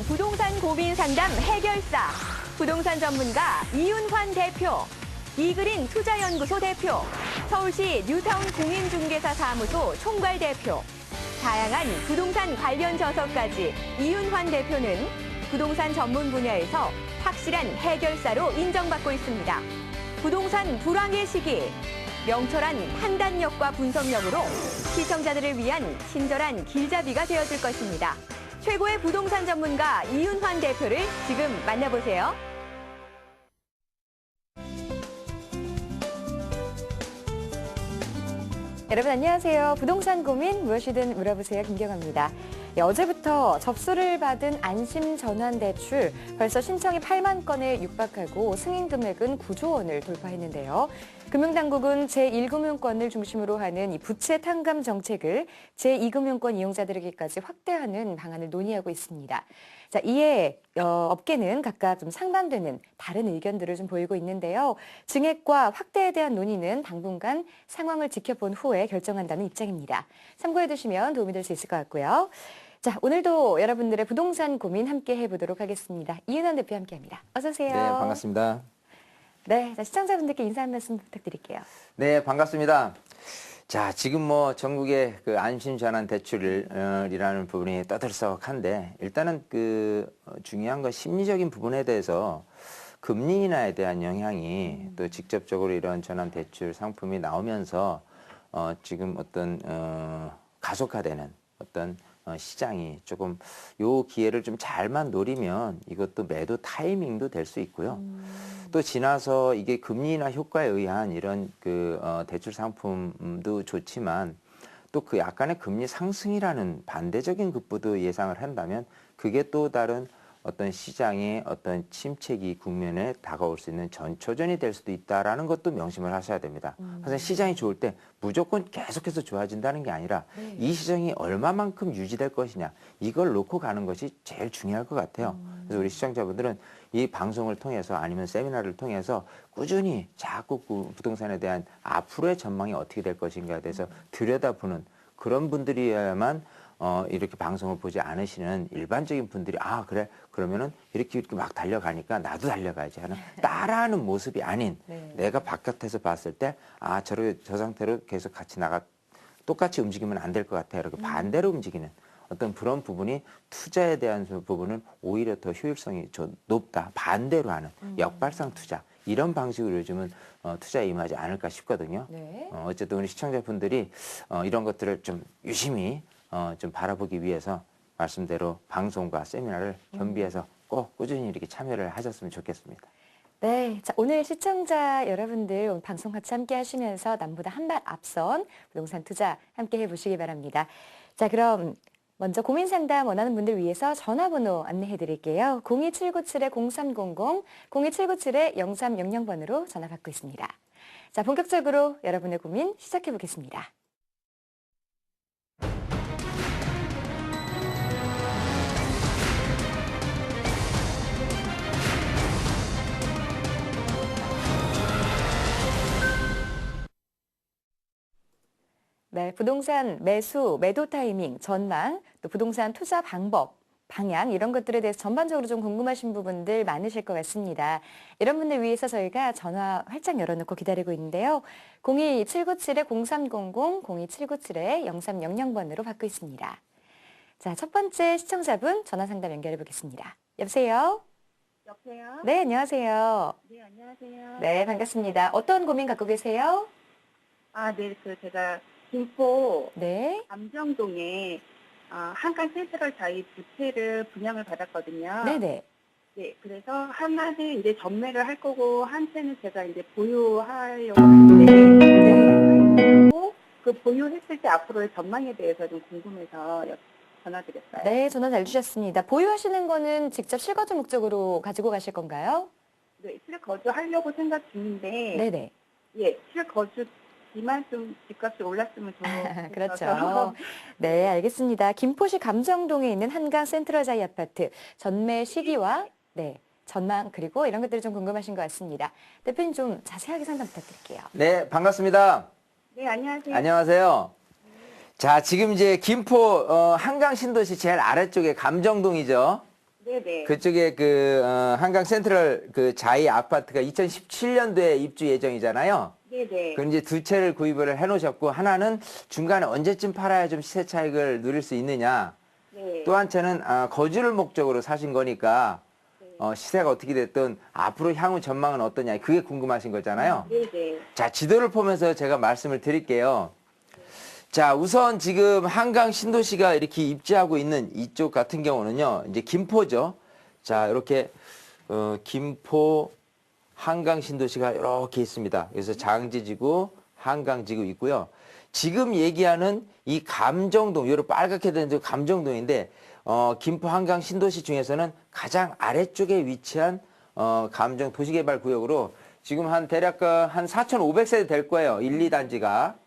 부동산 고민 상담 해결사, 부동산 전문가 이윤환 대표, 이그린 투자연구소 대표, 서울시 뉴타운 공인중개사 사무소 총괄 대표, 다양한 부동산 관련 저서까지 이윤환 대표는 부동산 전문 분야에서 확실한 해결사로 인정받고 있습니다. 부동산 불황의 시기, 명철한 판단력과 분석력으로 시청자들을 위한 친절한 길잡이가 되어줄 것입니다. 최고의 부동산 전문가 이윤환 대표를 지금 만나보세요. 여러분 안녕하세요. 부동산 고민 무엇이든 물어보세요. 김경아입니다. 어제부터 접수를 받은 안심전환대출 벌써 신청이 8만 건에 육박하고 승인 금액은 9조 원을 돌파했는데요. 금융당국은 제1금융권을 중심으로 하는 이 부채 탕감 정책을 제2금융권 이용자들에게까지 확대하는 방안을 논의하고 있습니다. 자, 이에 업계는 각각 좀 상반되는 다른 의견들을 좀 보이고 있는데요. 증액과 확대에 대한 논의는 당분간 상황을 지켜본 후에 결정한다는 입장입니다. 참고해 두시면 도움이 될 수 있을 것 같고요. 자, 오늘도 여러분들의 부동산 고민 함께 해보도록 하겠습니다. 이윤환 대표 함께합니다. 어서 오세요. 네, 반갑습니다. 네, 자, 시청자분들께 인사 한 말씀 부탁드릴게요. 네, 반갑습니다. 자, 지금 뭐 전국의 그 안심전환 대출이라는 부분이 떠들썩한데 일단은 중요한 건 심리적인 부분에 대해서 금리 인하에 대한 영향이 또 직접적으로 이런 전환 대출 상품이 나오면서 지금 어떤 가속화되는 어떤 시장이 조금 요 기회를 좀 잘만 노리면 이것도 매도 타이밍도 될 수 있고요. 또 지나서 이게 금리 인하 효과에 의한 이런 대출 상품도 좋지만 또 그 약간의 금리 상승이라는 반대적인 급부도 예상을 한다면 그게 또 다른 어떤 시장의 어떤 침체기 국면에 다가올 수 있는 전초전이 될 수도 있다라는 것도 명심을 하셔야 됩니다. 사실 시장이 좋을 때 무조건 계속해서 좋아진다는 게 아니라 이 시장이 얼마만큼 유지될 것이냐 이걸 놓고 가는 것이 제일 중요할 것 같아요. 그래서 우리 시청자분들은 이 방송을 통해서 아니면 세미나를 통해서 꾸준히 자꾸 부동산에 대한 앞으로의 전망이 어떻게 될 것인가에 대해서 들여다보는 그런 분들이어야만 이렇게 방송을 보지 않으시는 일반적인 분들이 그래 그러면은 이렇게 막 달려가니까 나도 달려가야지 하는 따라하는 모습이 아닌 내가 바깥에서 봤을 때 저 상태로 계속 같이 똑같이 움직이면 안 될 것 같아 이렇게 반대로 움직이는 어떤 그런 부분이 투자에 대한 부분은 오히려 더 효율성이 좀 높다 반대로 하는 역발상 투자 이런 방식으로 요즘은 투자에 임하지 않을까 싶거든요. 네. 어쨌든 우리 시청자분들이 이런 것들을 좀 유심히 좀 바라보기 위해서 말씀대로 방송과 세미나를 겸비해서 꼭 꾸준히 이렇게 참여를 하셨으면 좋겠습니다. 네, 자, 오늘 시청자 여러분들 오늘 방송 같이 함께 하시면서 남보다 한 발 앞선 부동산 투자 함께 해보시기 바랍니다. 자, 그럼 먼저 고민 상담 원하는 분들 위해서 전화번호 안내해 드릴게요. 02797-0300, 02797-0300번으로 전화 받고 있습니다. 자, 본격적으로 여러분의 고민 시작해 보겠습니다. 네, 부동산 매수, 매도 타이밍, 전망, 또 부동산 투자 방법, 방향 이런 것들에 대해서 전반적으로 좀 궁금하신 부분들 많으실 것 같습니다. 이런 분들 위해서 저희가 전화 활짝 열어놓고 기다리고 있는데요. 02797-0300, 02797-0300번으로 받고 있습니다. 자, 첫 번째 시청자분 전화 상담 연결해 보겠습니다. 여보세요? 여보세요? 네, 안녕하세요. 네, 안녕하세요. 네, 반갑습니다. 어떤 고민 갖고 계세요? 네, 제가 김포 네. 감정동에 한강 센트럴 자이 부채를 분양을 받았거든요. 네네. 네, 그래서 하나는 이제 전매를 할 거고 한 채는 제가 이제 보유하려고 하는데 그 보유했을 때 앞으로의 전망에 대해서 좀 궁금해서 전화드렸어요. 네, 전화 잘 주셨습니다. 보유하시는 거는 직접 실거주 목적으로 가지고 가실 건가요? 네, 실거주하려고 생각 중인데 네네. 예, 실거주지만 좀 집값이 올랐으면 좋겠어서 그렇죠. 네, 알겠습니다. 김포시 감정동에 있는 한강 센트럴자이 아파트 전매 시기와 전망 그리고 이런 것들이 좀 궁금하신 것 같습니다. 대표님 좀 자세하게 상담 부탁드릴게요. 네, 반갑습니다. 네, 안녕하세요. 안녕하세요. 자, 지금 이제 김포 한강 신도시 제일 아래쪽에 감정동이죠. 네네. 그쪽에 한강 센트럴 그 자이 아파트가 2017년도에 입주 예정이잖아요. 네네. 그럼 이제 두 채를 구입을 해놓으셨고, 하나는 중간에 언제쯤 팔아야 좀 시세 차익을 누릴 수 있느냐. 네. 또 한 채는 거주를 목적으로 사신 거니까 네. 시세가 어떻게 됐든 앞으로 향후 전망은 어떠냐. 그게 궁금하신 거잖아요. 네네. 자, 지도를 보면서 제가 말씀을 드릴게요. 자, 우선 지금 한강 신도시가 이렇게 입지하고 있는 이쪽 같은 경우는요, 이제 김포죠. 자, 이렇게, 김포 한강 신도시가 이렇게 있습니다. 그래서 장지지구, 한강지구 있고요. 지금 얘기하는 이 감정동, 요런 빨갛게 된 감정동인데, 김포 한강 신도시 중에서는 가장 아래쪽에 위치한, 감정 도시개발구역으로 지금 대략 한 4,500세대 될 거예요. 1, 2단지가.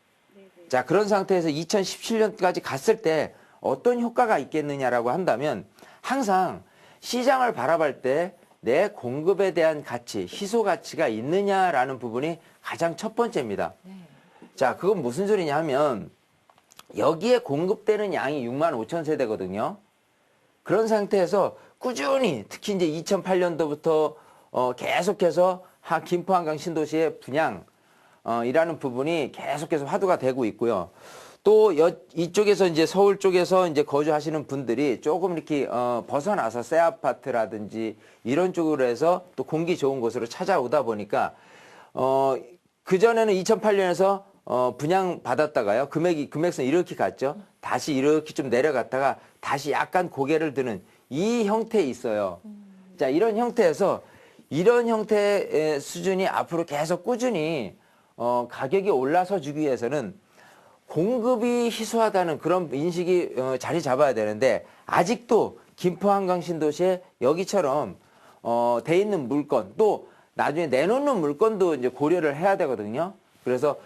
자, 그런 상태에서 2017년까지 갔을 때 어떤 효과가 있겠느냐라고 한다면 항상 시장을 바라볼 때 내 공급에 대한 가치, 희소 가치가 있느냐라는 부분이 가장 첫 번째입니다. 자, 그건 무슨 소리냐 하면 여기에 공급되는 양이 6만 5천 세대거든요. 그런 상태에서 꾸준히 특히 이제 2008년도부터 계속해서 김포 한강 신도시의 분양 이라는 부분이 계속해서 화두가 되고 있고요. 또 이쪽에서 이제 서울 쪽에서 이제 거주하시는 분들이 조금 이렇게 벗어나서 새 아파트라든지 이런 쪽으로 해서 또 공기 좋은 곳으로 찾아오다 보니까 그 전에는 2008년에서 분양 받았다가요. 금액선 이렇게 갔죠. 다시 이렇게 좀 내려갔다가 다시 약간 고개를 드는 이 형태에 있어요. 자, 이런 형태에서 이런 형태의 수준이 앞으로 계속 꾸준히 가격이 올라서 주기 위해서는 공급이 희소하다는 그런 인식이 자리 잡아야 되는데 아직도 김포 한강 신도시에 여기처럼 돼 있는 물건 또 나중에 내놓는 물건도 이제 고려를 해야 되거든요. 그래서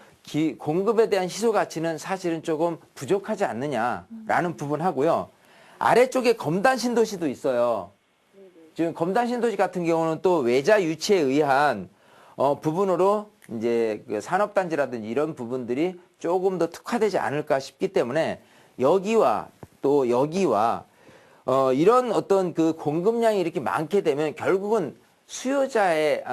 공급에 대한 희소 가치는 사실은 조금 부족하지 않느냐라는 부분하고요. 아래쪽에 검단 신도시도 있어요. 지금 검단 신도시 같은 경우는 또 외자 유치에 의한 부분으로 이제 그 산업단지라든지 이런 부분들이 조금 더 특화되지 않을까 싶기 때문에 여기와 또 여기와 이런 어떤 그 공급량이 이렇게 많게 되면 결국은 수요자의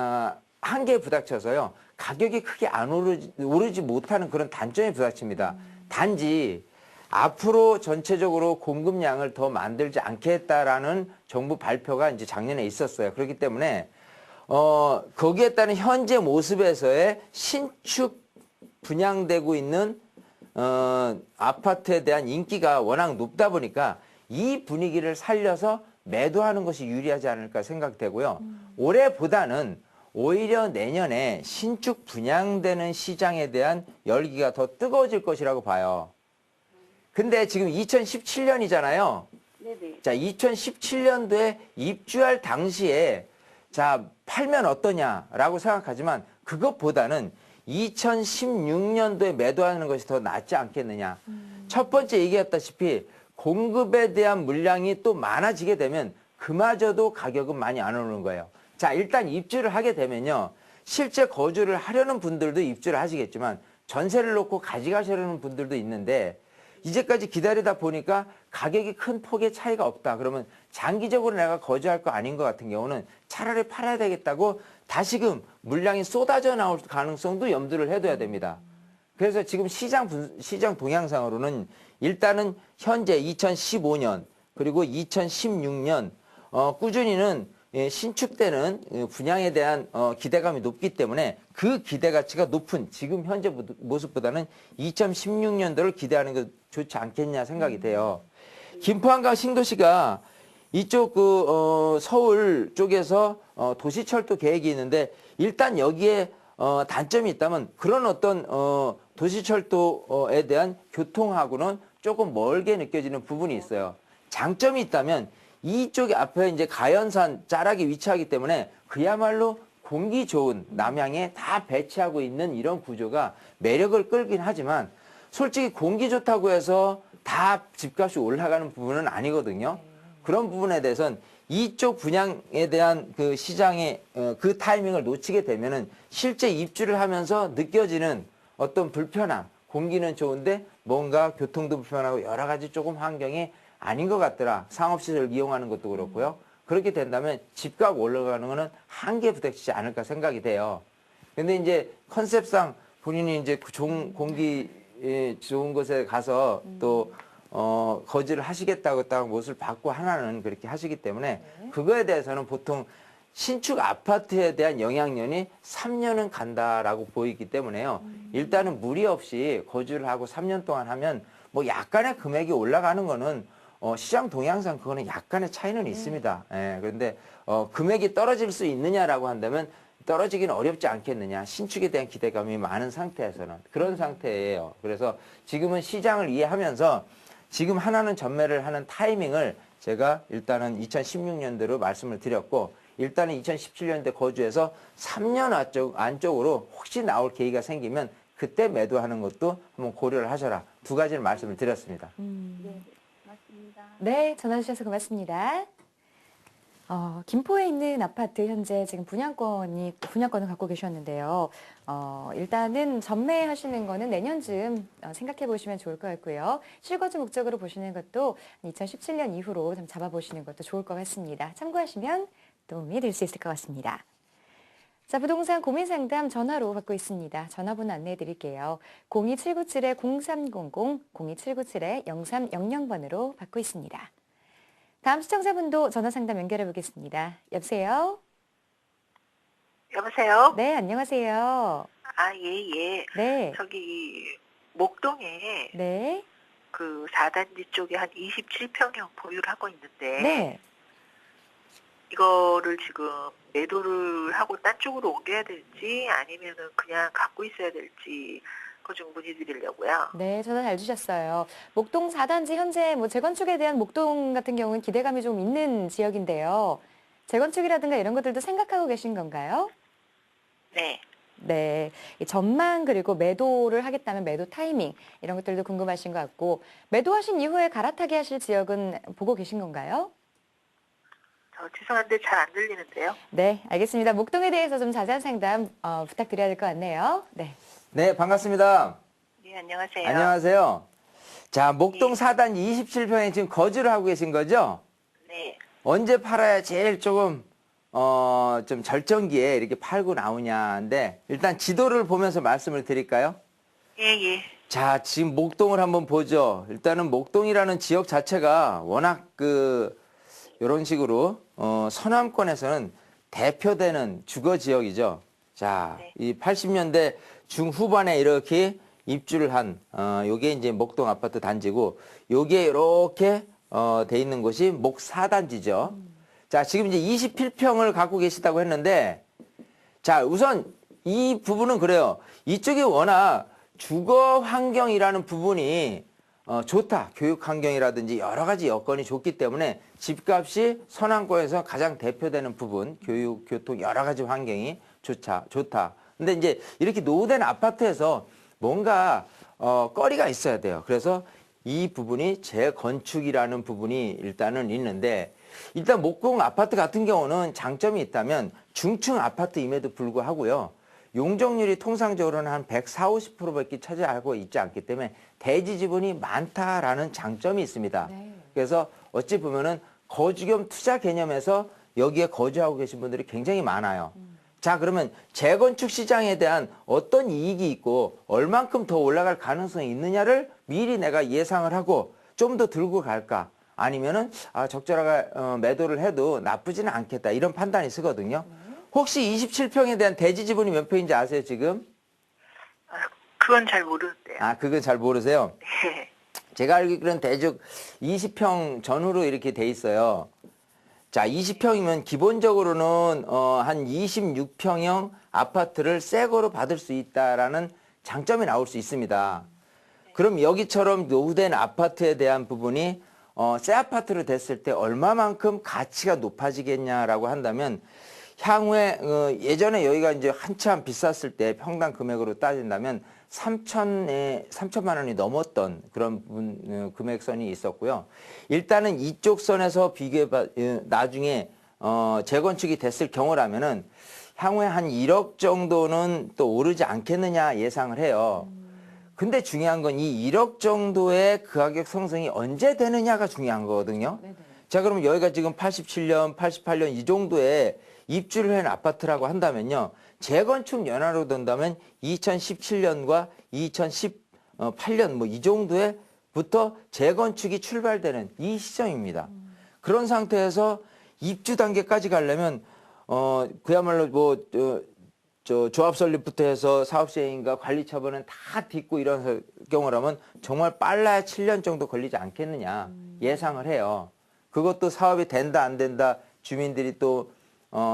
한계에 부닥쳐서요. 가격이 크게 안 오르지 못하는 그런 단점에 부닥칩니다. 단지 앞으로 전체적으로 공급량을 더 만들지 않겠다라는 정부 발표가 이제 작년에 있었어요. 그렇기 때문에 거기에 따른 현재 모습에서의 신축 분양되고 있는 아파트에 대한 인기가 워낙 높다 보니까 이 분위기를 살려서 매도하는 것이 유리하지 않을까 생각되고요. 올해보다는 오히려 내년에 신축 분양되는 시장에 대한 열기가 더 뜨거워질 것이라고 봐요. 근데 지금 2017년이잖아요. 네네. 자, 2017년도에 입주할 당시에 자, 팔면 어떠냐라고 생각하지만 그것보다는 2016년도에 매도하는 것이 더 낫지 않겠느냐. 첫 번째 얘기했다시피 공급에 대한 물량이 또 많아지게 되면 그마저도 가격은 많이 안 오르는 거예요. 자, 일단 입주를 하게 되면요. 실제 거주를 하려는 분들도 입주를 하시겠지만 전세를 놓고 가져가시려는 분들도 있는데 이제까지 기다리다 보니까 가격이 큰 폭의 차이가 없다. 그러면 장기적으로 내가 거주할 거 아닌 것 같은 경우는 차라리 팔아야 되겠다고 다시금 물량이 쏟아져 나올 가능성도 염두를 해둬야 됩니다. 그래서 지금 시장 동향상으로는 일단은 현재 2015년 그리고 2016년 꾸준히는 신축되는 분양에 대한 기대감이 높기 때문에 그 기대 가치가 높은 지금 현재 모습보다는 2016년도를 기대하는 게 좋지 않겠냐 생각이 돼요. 김포 한강 신도시가 이쪽 서울 쪽에서 도시철도 계획이 있는데 일단 여기에 단점이 있다면 그런 어떤 도시철도에 대한 교통하고는 조금 멀게 느껴지는 부분이 있어요. 장점이 있다면 이쪽에 앞에 이제 가연산 자락이 위치하기 때문에 그야말로 공기 좋은 남향에 다 배치하고 있는 이런 구조가 매력을 끌긴 하지만 솔직히 공기 좋다고 해서 다 집값이 올라가는 부분은 아니거든요. 그런 부분에 대해서는 이쪽 분양에 대한 그 시장의 그 타이밍을 놓치게 되면은 실제 입주를 하면서 느껴지는 어떤 불편함, 공기는 좋은데 뭔가 교통도 불편하고 여러 가지 조금 환경이 아닌 것 같더라. 상업시설 이용하는 것도 그렇고요. 그렇게 된다면 집값 올라가는 거는 한계 부닥치지 않을까 생각이 돼요. 근데 이제 컨셉상 본인이 이제 그 좋은 공기 좋은 곳에 가서 또 거주를 하시겠다고 딱 못을 받고 하나는 그렇게 하시기 때문에 그거에 대해서는 보통 신축 아파트에 대한 영향력이 3년은 간다라고 보이기 때문에요. 일단은 무리 없이 거주를 하고 3년 동안 하면 뭐 약간의 금액이 올라가는 거는 시장 동향상 그거는 약간의 차이는 있습니다. 예, 그런데 금액이 떨어질 수 있느냐라고 한다면 떨어지기는 어렵지 않겠느냐. 신축에 대한 기대감이 많은 상태에서는 그런 상태예요. 그래서 지금은 시장을 이해하면서 지금 하나는 전매를 하는 타이밍을 제가 일단은 2016년도로 말씀을 드렸고 일단은 2017년대 거주해서 3년 안쪽으로 혹시 나올 계기가 생기면 그때 매도하는 것도 한번 고려를 하셔라. 두 가지를 말씀을 드렸습니다. 네, 맞습니다. 네, 전화 주셔서 고맙습니다. 김포에 있는 아파트 현재 지금 분양권을 갖고 계셨는데요. 일단은 전매하시는 거는 내년쯤 생각해 보시면 좋을 것 같고요. 실거주 목적으로 보시는 것도 2017년 이후로 좀 잡아보시는 것도 좋을 것 같습니다. 참고하시면 도움이 될 수 있을 것 같습니다. 자, 부동산 고민 상담 전화로 받고 있습니다. 전화번호 안내해 드릴게요. 02797-0300, 02797-0300번으로 받고 있습니다. 다음 시청자분도 전화 상담 연결해 보겠습니다. 여보세요? 여보세요? 네, 안녕하세요. 아, 예, 예. 네, 저기, 목동에 네, 그 4단지 쪽에 한 27평형 보유를 하고 있는데, 네. 이거를 지금 매도를 하고 딴 쪽으로 옮겨야 될지 아니면은 그냥 갖고 있어야 될지, 그거 좀 문의드리려고요. 네, 전화 잘 주셨어요. 목동 4단지 현재 뭐 재건축에 대한 목동 같은 경우는 기대감이 좀 있는 지역인데요. 재건축이라든가 이런 것들도 생각하고 계신 건가요? 네. 네, 이 전망 그리고 매도를 하겠다면 매도 타이밍 이런 것들도 궁금하신 것 같고 매도하신 이후에 갈아타게 하실 지역은 보고 계신 건가요? 죄송한데 잘 안 들리는데요. 네, 알겠습니다. 목동에 대해서 좀 자세한 상담 부탁드려야 될 것 같네요. 네. 네, 반갑습니다. 네, 안녕하세요. 안녕하세요. 자, 목동 4단 27평에 지금 거주를 하고 계신 거죠? 네. 언제 팔아야 제일 조금 좀 절정기에 이렇게 팔고 나오냐인데 일단 지도를 보면서 말씀을 드릴까요? 예, 예. 자, 지금 목동을 한번 보죠. 일단은 목동이라는 지역 자체가 워낙 이런 식으로 서남권에서는 대표되는 주거 지역이죠. 자, 네. 이 80년대 중후반에 이렇게 입주를 한 요게 이제 목동 아파트 단지고 요게 이렇게 돼 있는 곳이 목 4단지죠. 자, 지금 이제 27평을 갖고 계시다고 했는데 자, 우선 이 부분은 그래요. 이쪽이 워낙 주거 환경이라는 부분이 좋다. 교육 환경이라든지 여러 가지 여건이 좋기 때문에 집값이 서남권에서 가장 대표되는 부분, 교육, 교통 여러 가지 환경이 좋다. 근데 이제 이렇게 노후된 아파트에서 뭔가 거리가 있어야 돼요. 그래서 이 부분이 재건축이라는 부분이 일단은 있는데 일단 목동 아파트 같은 경우는 장점이 있다면 중층 아파트임에도 불구하고요. 용적률이 통상적으로는 한 140, 50%밖에 차지하고 있지 않기 때문에 대지 지분이 많다라는 장점이 있습니다. 네. 그래서 어찌 보면은 거주 겸 투자 개념에서 여기에 거주하고 계신 분들이 굉장히 많아요. 자, 그러면 재건축 시장에 대한 어떤 이익이 있고 얼만큼 더 올라갈 가능성이 있느냐를 미리 내가 예상을 하고 좀 더 들고 갈까? 아니면은 적절하게 매도를 해도 나쁘지는 않겠다. 이런 판단이 서거든요. 혹시 27평에 대한 대지 지분이 몇 평인지 아세요, 지금? 그건 잘 모르는데요. 그건 잘 모르세요? 네. 제가 알기로는 대충 20평 전후로 이렇게 돼 있어요. 자, 20평이면 기본적으로는 한 26평형 아파트를 새 거로 받을 수 있다라는 장점이 나올 수 있습니다. 그럼 여기처럼 노후된 아파트에 대한 부분이 새 아파트로 됐을 때 얼마만큼 가치가 높아지겠냐라고 한다면 향후에 예전에 여기가 이제 한참 비쌌을 때 평당 금액으로 따진다면 3천만 원이 넘었던 그런 금액선이 있었고요. 일단은 이쪽 선에서 나중에 재건축이 됐을 경우라면은 향후에 한 1억 정도는 또 오르지 않겠느냐 예상을 해요. 근데 중요한 건 이 1억 정도의 그 가격 상승이 언제 되느냐가 중요한 거거든요. 네네. 자, 그러면 여기가 지금 87년, 88년 이 정도에 입주를 한 아파트라고 한다면요. 재건축 연한으로 된다면 2017년과 2018년 뭐 이 정도에부터 재건축이 출발되는 이 시점입니다. 그런 상태에서 입주 단계까지 가려면 그야말로 뭐 조합 설립부터 해서 사업 시행인가 관리 처분은 다 딛고 이런 경우라면 정말 빨라야 7년 정도 걸리지 않겠느냐 예상을 해요. 그것도 사업이 된다 안 된다 주민들이 또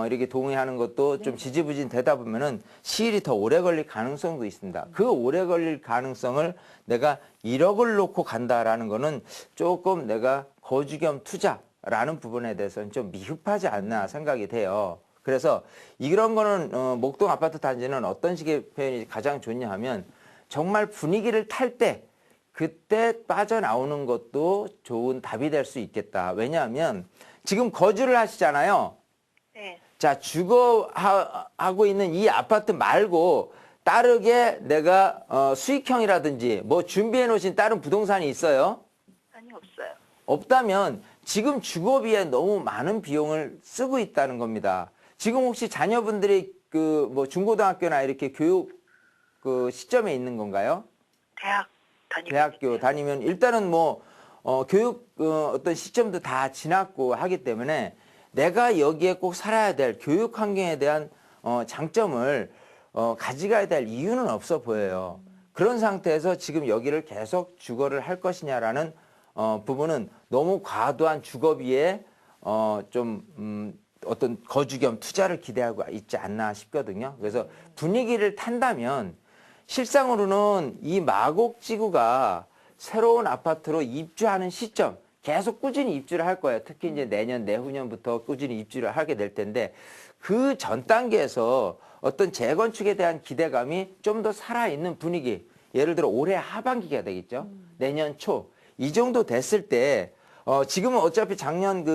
이렇게 동의하는 것도 좀 지지부진 되다 보면은 시일이 더 오래 걸릴 가능성도 있습니다. 그 오래 걸릴 가능성을 내가 1억을 놓고 간다라는 거는 조금 내가 거주 겸 투자라는 부분에 대해서는 좀 미흡하지 않나 생각이 돼요. 그래서 이런 거는 목동 아파트 단지는 어떤 식의 표현이 가장 좋냐 하면 정말 분위기를 탈 때 그때 빠져나오는 것도 좋은 답이 될 수 있겠다. 왜냐하면 지금 거주를 하시잖아요. 네. 자, 주거하고 있는 이 아파트 말고 따르게 내가 수익형이라든지 뭐 준비해 놓으신 다른 부동산이 있어요? 아니, 없어요. 없다면 지금 주거비에 너무 많은 비용을 쓰고 있다는 겁니다. 지금 혹시 자녀분들이 그 뭐 중고등학교나 이렇게 교육 그 시점에 있는 건가요? 대학교 다니면 일단은 뭐 교육 어떤 시점도 다 지났고 하기 때문에 내가 여기에 꼭 살아야 될 교육 환경에 대한 장점을 가져가야 될 이유는 없어 보여요. 그런 상태에서 지금 여기를 계속 주거를 할 것이냐라는 부분은 너무 과도한 주거비에 어떤 거주 겸 투자를 기대하고 있지 않나 싶거든요. 그래서 분위기를 탄다면 실상으로는 이 마곡지구가 새로운 아파트로 입주하는 시점 계속 꾸준히 입주를 할 거예요. 특히 이제 내년, 내후년부터 꾸준히 입주를 하게 될 텐데 그 전 단계에서 어떤 재건축에 대한 기대감이 좀 더 살아있는 분위기. 예를 들어 올해 하반기가 되겠죠. 내년 초. 이 정도 됐을 때 지금은 어차피 작년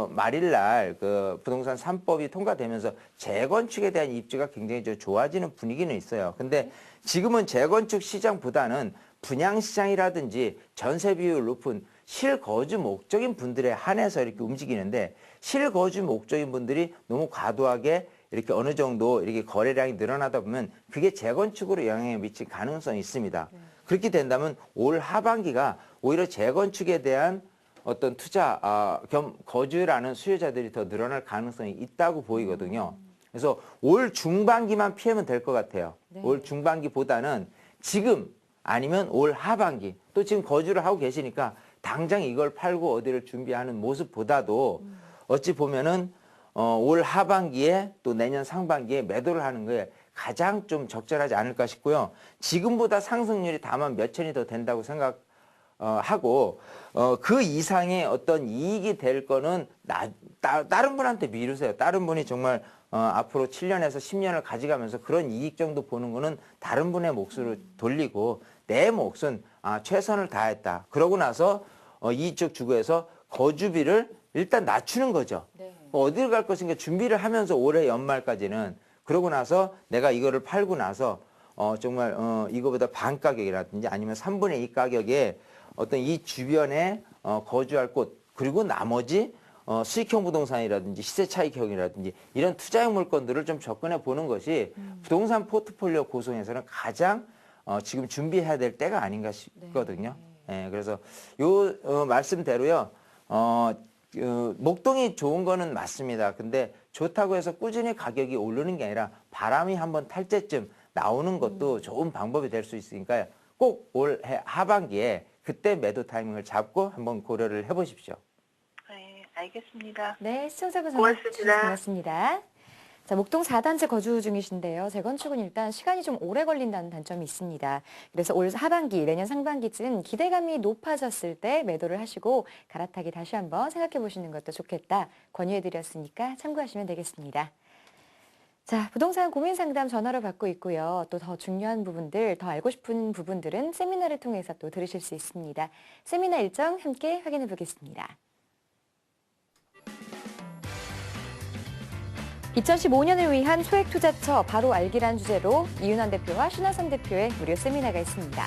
말일날 그 부동산 3법이 통과되면서 재건축에 대한 입주가 굉장히 좀 좋아지는 분위기는 있어요. 근데 지금은 재건축 시장보다는 분양 시장이라든지 전세 비율 높은 실거주 목적인 분들에 한해서 이렇게 움직이는데 실거주 목적인 분들이 너무 과도하게 이렇게 어느 정도 이렇게 거래량이 늘어나다 보면 그게 재건축으로 영향을 미칠 가능성이 있습니다. 그렇게 된다면 올 하반기가 오히려 재건축에 대한 어떤 투자 겸 거주라는 수요자들이 더 늘어날 가능성이 있다고 보이거든요. 그래서 올 중반기만 피하면 될 것 같아요. 네. 올 중반기보다는 지금 아니면 올 하반기 또 지금 거주를 하고 계시니까 당장 이걸 팔고 어디를 준비하는 모습보다도 어찌 보면은 올 하반기에 또 내년 상반기에 매도를 하는 거에 가장 좀 적절하지 않을까 싶고요. 지금보다 상승률이 다만 몇 천이 더 된다고 생각하고 그 이상의 어떤 이익이 될 거는 다른 분한테 미루세요. 다른 분이 정말 앞으로 7년에서 10년을 가져가면서 그런 이익 정도 보는 거는 다른 분의 몫으로 돌리고 내 몫은 최선을 다했다. 그러고 나서 이쪽 주거에서 거주비를 일단 낮추는 거죠. 네. 어디를 갈 것인가 준비를 하면서 올해 연말까지는 그러고 나서 내가 이거를 팔고 나서 정말 이거보다 반 가격이라든지 아니면 3분의 2 가격에 어떤 이 주변에 거주할 곳 그리고 나머지 수익형 부동산이라든지 시세 차익형이라든지 이런 투자형 물건들을 좀 접근해 보는 것이 부동산 포트폴리오 구성에서는 가장 지금 준비해야 될 때가 아닌가 싶거든요. 네. 그래서 요 말씀대로요. 목동이 좋은 거는 맞습니다. 근데 좋다고 해서 꾸준히 가격이 오르는 게 아니라 바람이 한번 탈 때쯤 나오는 것도 좋은 방법이 될 수 있으니까 꼭 올해 하반기에 그때 매도 타이밍을 잡고 한번 고려를 해보십시오. 네, 알겠습니다. 네, 시청자분 전화 고맙습니다. 주셔서 고맙습니다. 자, 목동 4단지 거주 중이신데요. 재건축은 일단 시간이 좀 오래 걸린다는 단점이 있습니다. 그래서 올 하반기, 내년 상반기쯤 기대감이 높아졌을 때 매도를 하시고 갈아타기 다시 한번 생각해 보시는 것도 좋겠다 권유해드렸으니까 참고하시면 되겠습니다. 자, 부동산 고민 상담 전화로 받고 있고요. 또 더 중요한 부분들, 더 알고 싶은 부분들은 세미나를 통해서 또 들으실 수 있습니다. 세미나 일정 함께 확인해 보겠습니다. 2015년을 위한 소액투자처 바로 알기란 주제로 이윤환 대표와 신하선 대표의 무료 세미나가 있습니다.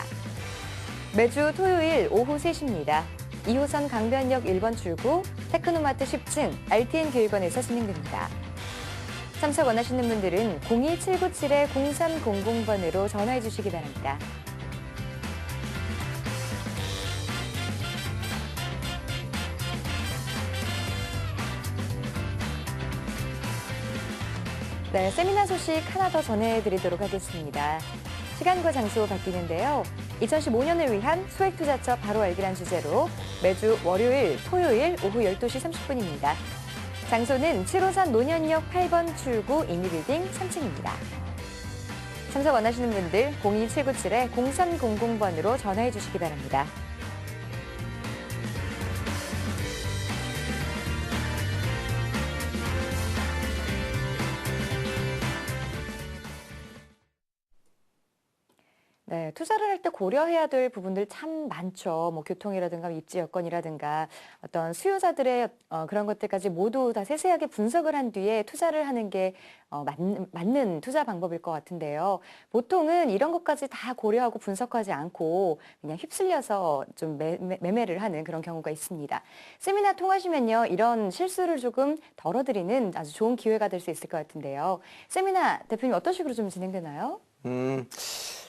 매주 토요일 오후 3시입니다. 2호선 강변역 1번 출구, 테크노마트 10층, RTN 교육원에서 진행됩니다. 참석 원하시는 분들은 02797-0300번으로 전화해 주시기 바랍니다. 네, 세미나 소식 하나 더 전해드리도록 하겠습니다. 시간과 장소 바뀌는데요. 2015년을 위한 소액투자처 바로 알기란 주제로 매주 월요일, 토요일 오후 12시 30분입니다. 장소는 7호선 논현역 8번 출구 이미빌딩 3층입니다. 참석 원하시는 분들 02797-0300번으로 전화해 주시기 바랍니다. 네, 투자를 할 때 고려해야 될 부분들 참 많죠. 뭐 교통이라든가 입지 여건이라든가 어떤 수요자들의 그런 것들까지 모두 다 세세하게 분석을 한 뒤에 투자를 하는 게 맞는 투자 방법일 것 같은데요. 보통은 이런 것까지 다 고려하고 분석하지 않고 그냥 휩쓸려서 좀 매매를 하는 그런 경우가 있습니다. 세미나 통하시면요, 이런 실수를 조금 덜어드리는 아주 좋은 기회가 될 수 있을 것 같은데요. 세미나 대표님 어떤 식으로 좀 진행되나요?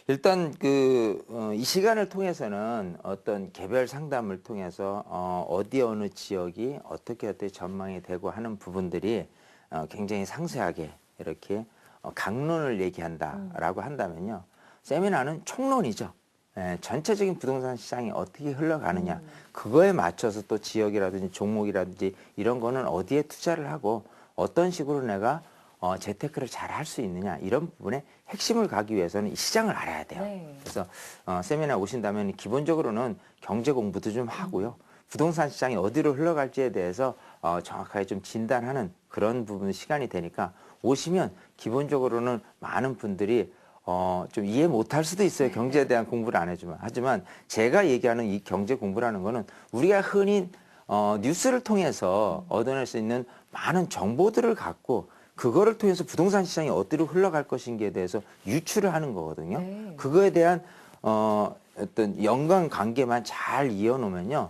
일단 이 시간을 통해서는 어떤 개별 상담을 통해서 어디 어느 지역이 어떻게 전망이 되고 하는 부분들이 굉장히 상세하게 이렇게 강론을 얘기한다라고 한다면요. 세미나는 총론이죠. 예, 전체적인 부동산 시장이 어떻게 흘러가느냐. 그거에 맞춰서 또 지역이라든지 종목이라든지 이런 거는 어디에 투자를 하고 어떤 식으로 내가 재테크를 잘 할 수 있느냐 이런 부분에 핵심을 가기 위해서는 이 시장을 알아야 돼요. 네. 그래서 세미나 오신다면 기본적으로는 경제 공부도 좀 하고요. 부동산 시장이 어디로 흘러갈지에 대해서 정확하게 좀 진단하는 그런 부분 시간이 되니까 오시면 기본적으로는 많은 분들이 좀 이해 못할 수도 있어요. 경제에 대한 공부를 안 해주면. 하지만 제가 얘기하는 이 경제 공부라는 거는 우리가 흔히 뉴스를 통해서 얻어낼 수 있는 많은 정보들을 갖고 그거를 통해서 부동산 시장이 어디로 흘러갈 것인지에 대해서 유추를 하는 거거든요. 네. 그거에 대한 어떤 연관관계만 잘 이어놓으면요.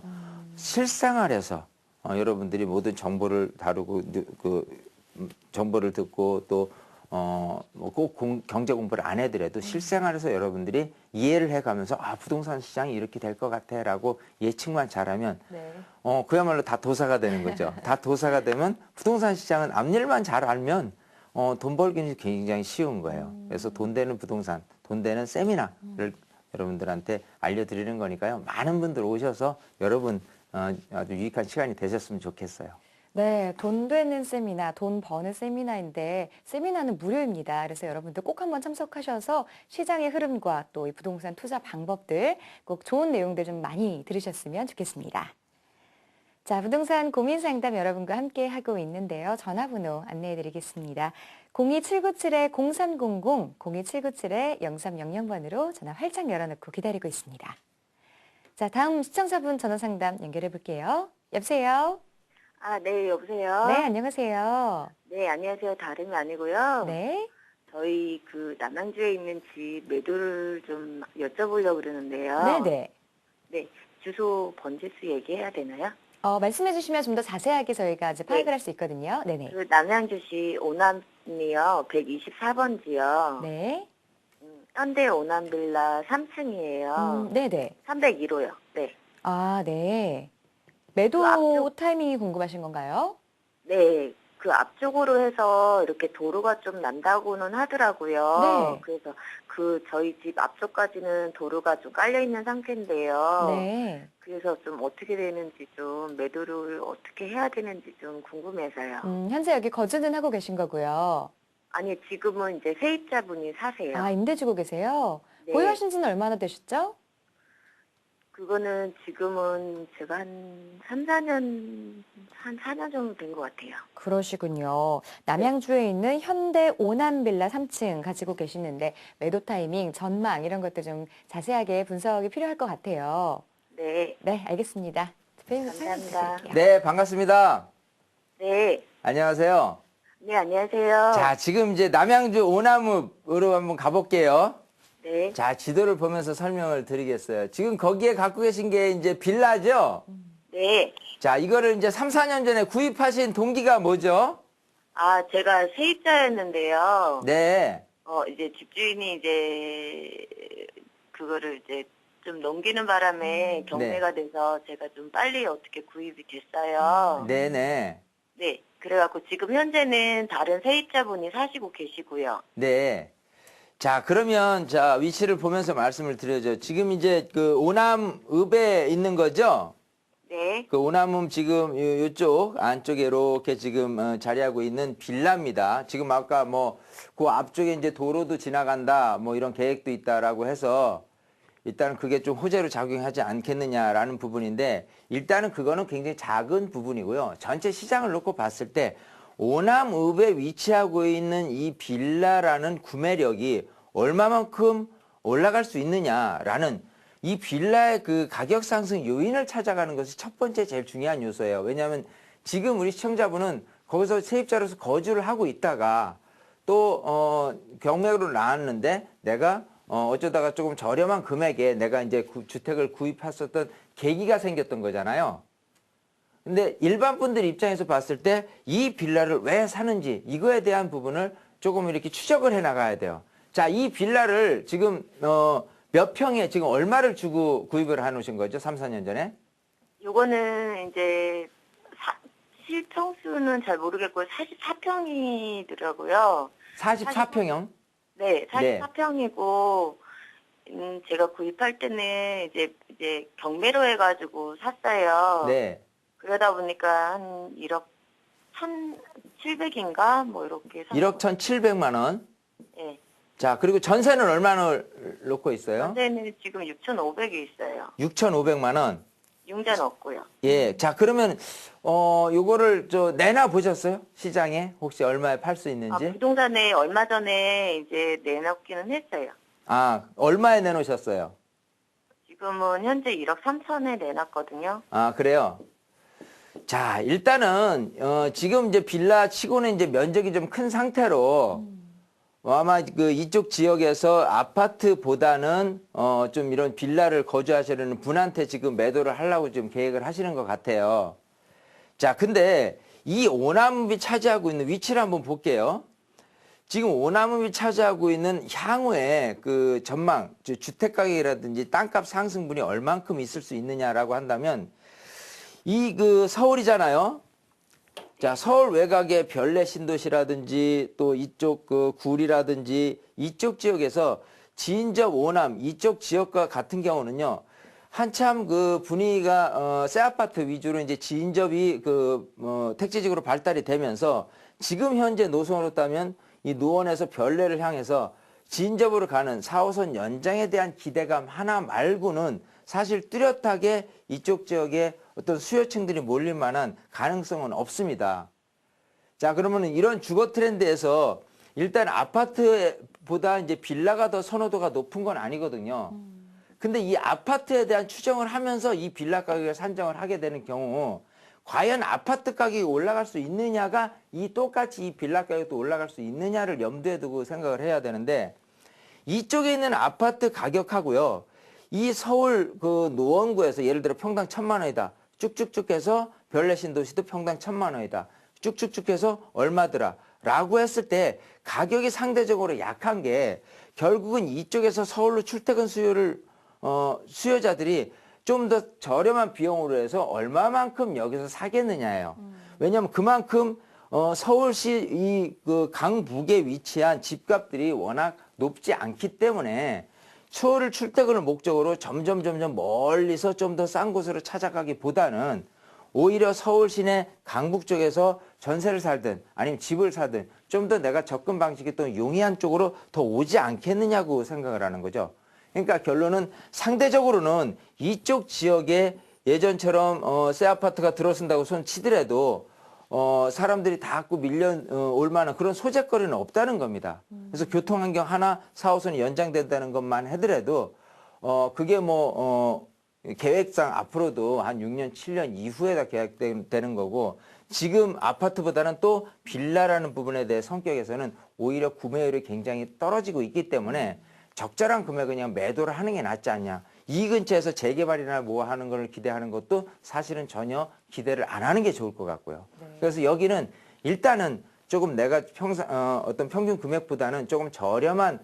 실생활에서 여러분들이 모든 정보를 다루고 정보를 듣고 또 꼭 경제 공부를 안 해더라도 실생활에서 여러분들이 이해를 해가면서 부동산 시장이 이렇게 될 것 같아라고 예측만 잘하면 네. 그야말로 다 도사가 되는 거죠. 다 도사가 되면 부동산 시장은 앞일만 잘 알면 돈 벌기는 굉장히 쉬운 거예요. 그래서 돈 되는 부동산, 돈 되는 세미나를 여러분들한테 알려드리는 거니까요. 많은 분들 오셔서 여러분 아주 유익한 시간이 되셨으면 좋겠어요. 네, 돈 되는 세미나, 돈 버는 세미나인데 세미나는 무료입니다. 그래서 여러분들 꼭 한번 참석하셔서 시장의 흐름과 또 이 부동산 투자 방법들 꼭 좋은 내용들 좀 많이 들으셨으면 좋겠습니다. 자, 부동산 고민 상담 여러분과 함께 하고 있는데요. 전화번호 안내해 드리겠습니다. 02797-0300, 02797-0300번으로 전화 활짝 열어놓고 기다리고 있습니다. 자, 다음 시청자분 전화 상담 연결해 볼게요. 여보세요? 네, 여보세요? 네, 안녕하세요. 네, 안녕하세요. 다름이 아니고요. 네. 저희 남양주에 있는 집 매도를 좀 여쭤보려고 그러는데요. 네네. 네, 주소 번지수 얘기해야 되나요? 말씀해 주시면 좀 더 자세하게 저희가 이제 파악을 할 수 있거든요. 네네. 남양주시 오남이요, 124번지요. 네. 현대 오남빌라 3층이에요. 네네. 301호요. 네. 네. 매도 타이밍이 궁금하신 건가요? 네. 그 앞쪽으로 해서 이렇게 도로가 좀 난다고는 하더라고요. 네. 그래서 저희 집 앞쪽까지는 도로가 좀 깔려 있는 상태인데요. 네. 그래서 좀 어떻게 되는지 좀 매도를 어떻게 해야 되는지 좀 궁금해서요. 현재 여기 거주는 하고 계신 거고요. 아니, 지금은 이제 세입자분이 사세요. 임대 주고 계세요? 네. 보유하신 지는 얼마나 되셨죠? 그거는 지금은 제가 한 4년 정도 된 것 같아요. 그러시군요. 남양주에 있는 현대 오남빌라 3층 가지고 계시는데 매도 타이밍, 전망 이런 것들 좀 자세하게 분석이 필요할 것 같아요. 네. 네, 알겠습니다. 감사합니다. 네, 반갑습니다. 네. 안녕하세요. 네, 안녕하세요. 자, 지금 이제 남양주 오남읍으로 한번 가볼게요. 네. 자, 지도를 보면서 설명을 드리겠어요. 지금 거기에 갖고 계신 게 이제 빌라죠? 네. 자, 이거를 이제 3, 4년 전에 구입하신 동기가 뭐죠? 아, 제가 세입자였는데요. 네. 이제 집주인이 이제 그거를 이제 좀 넘기는 바람에 경매가 돼서 제가 좀 빨리 어떻게 구입이 됐어요. 네네. 네. 그래갖고 지금 현재는 다른 세입자분이 사시고 계시고요. 네. 자, 그러면 자, 위치를 보면서 말씀을 드려죠. 지금 이제 그 오남읍에 있는 거죠? 네. 그 오남읍 지금 요쪽 안쪽에 이렇게 지금 자리하고 있는 빌라입니다. 지금 아까 뭐 그 앞쪽에 이제 도로도 지나간다 뭐 이런 계획도 있다라고 해서 일단은 그게 좀 호재로 작용하지 않겠느냐라는 부분인데 일단은 그거는 굉장히 작은 부분이고요. 전체 시장을 놓고 봤을 때 오남읍에 위치하고 있는 이 빌라라는 구매력이 얼마만큼 올라갈 수 있느냐라는 이 빌라의 그 가격 상승 요인을 찾아가는 것이 첫 번째 제일 중요한 요소예요. 왜냐하면 지금 우리 시청자분은 거기서 세입자로서 거주를 하고 있다가 또 경매로 나왔는데 내가 어쩌다가 조금 저렴한 금액에 내가 이제 주택을 구입했었던 계기가 생겼던 거잖아요. 근데 일반 분들 입장에서 봤을 때 이 빌라를 왜 사는지 이거에 대한 부분을 조금 이렇게 추적을 해 나가야 돼요. 자, 이 빌라를 지금 몇 평에 지금 얼마를 주고 구입을 해 놓으신 거죠? 3, 4년 전에? 요거는 이제 실평수는 잘 모르겠고요. 44평이더라고요. 44평형? 네, 네. 44평이고 제가 구입할 때는 이제 경매로 해가지고 샀어요. 네. 그러다 보니까 한 1억 1,700인가 뭐 이렇게 1억 1,700만 원. 네. 자, 그리고 전세는 얼마나 놓고 있어요? 현재는 지금 6,500이 있어요. 6,500만 원. 융자는 없고요. 예. 자, 그러면 요거를 내놔 보셨어요? 시장에 혹시 얼마에 팔 수 있는지? 부동산에 얼마 전에 이제 내놓기는 했어요. 아, 얼마에 내놓으셨어요? 지금은 현재 1억 3천에 내놨거든요. 아, 그래요? 자, 일단은 지금 이제 빌라 치고는 이제 면적이 좀 큰 상태로 아마 그 이쪽 지역에서 아파트보다는 좀 이런 빌라를 거주하시려는 분한테 지금 매도를 하려고 지금 계획을 하시는 것 같아요. 자, 근데 이 오남읍이 차지하고 있는 위치를 한번 볼게요. 지금 오남읍이 차지하고 있는 향후에 그 전망, 주택 가격이라든지 땅값 상승분이 얼만큼 있을 수 있느냐라고 한다면 이 그 서울이잖아요. 자, 서울 외곽의 별내 신도시라든지 또 이쪽 그 구리라든지 이쪽 지역에서 진접 오남 이쪽 지역과 같은 경우는요. 한참 그 분위기가 새 아파트 위주로 이제 진접이 그 택지적으로 발달이 되면서 지금 현재 노선으로 따면 이 노원에서 별내를 향해서 진접으로 가는 4호선 연장에 대한 기대감 하나 말고는 사실 뚜렷하게 이쪽 지역에 어떤 수요층들이 몰릴 만한 가능성은 없습니다. 자, 그러면 이런 주거 트렌드에서 일단 아파트보다 이제 빌라가 더 선호도가 높은 건 아니거든요. 근데 이 아파트에 대한 추정을 하면서 이 빌라 가격을 산정을 하게 되는 경우 과연 아파트 가격이 올라갈 수 있느냐가 이 똑같이 이 빌라 가격도 올라갈 수 있느냐를 염두에 두고 생각을 해야 되는데 이쪽에 있는 아파트 가격하고요. 이 서울 그 노원구에서 예를 들어 평당 1,000만 원이다. 쭉쭉쭉 해서 별내 신도시도 평당 1,000만 원이다. 쭉쭉쭉 해서 얼마더라. 라고 했을 때 가격이 상대적으로 약한 게 결국은 이쪽에서 서울로 출퇴근 수요자들이 좀 더 저렴한 비용으로 해서 얼마만큼 여기서 사겠느냐예요. 왜냐하면 그만큼 서울시 이 그 강북에 위치한 집값들이 워낙 높지 않기 때문에 서울을 출퇴근을 목적으로 점점 멀리서 좀 더 싼 곳으로 찾아가기보다는 오히려 서울 시내 강북 쪽에서 전세를 살든 아니면 집을 사든 좀 더 내가 접근 방식이 또 용이한 쪽으로 더 오지 않겠느냐고 생각을 하는 거죠. 그러니까 결론은 상대적으로는 이쪽 지역에 예전처럼 새 아파트가 들어선다고 손 치더라도 사람들이 다 갖고 밀려올 만한 그런 소재거리는 없다는 겁니다. 그래서 교통환경 하나 4호선이 연장된다는 것만 하더라도 그게 계획상 앞으로도 한 6년, 7년 이후에다 계획되는 거고 지금 아파트보다는 또 빌라라는 부분에 대해 성격에서는 오히려 구매율이 굉장히 떨어지고 있기 때문에 적절한 금액은 그냥 매도를 하는 게 낫지 않냐. 이 근처에서 재개발이나 뭐 하는 걸 기대하는 것도 사실은 전혀 기대를 안 하는 게 좋을 것 같고요. 그래서 여기는 일단은 조금 내가 어떤 평균 금액보다는 조금 저렴한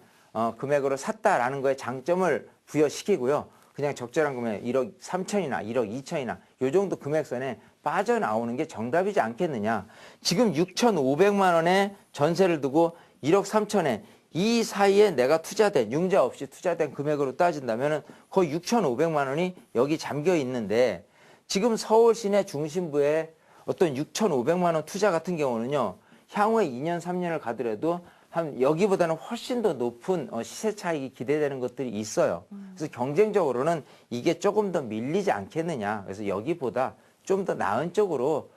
금액으로 샀다라는 거에 장점을 부여시키고요. 그냥 적절한 금액 1억 3천이나 1억 2천이나 요 정도 금액선에 빠져나오는 게 정답이지 않겠느냐. 지금 6,500만 원에 전세를 두고 1억 3천에 이 사이에 내가 투자된 융자 없이 투자된 금액으로 따진다면 거의 6,500만 원이 여기 잠겨 있는데 지금 서울 시내 중심부에 어떤 6,500만 원 투자 같은 경우는요. 향후에 2년 3년을 가더라도 한 여기보다는 훨씬 더 높은 시세 차익이 기대되는 것들이 있어요. 그래서 경쟁적으로는 이게 조금 더 밀리지 않겠느냐. 그래서 여기보다 좀 더 나은 쪽으로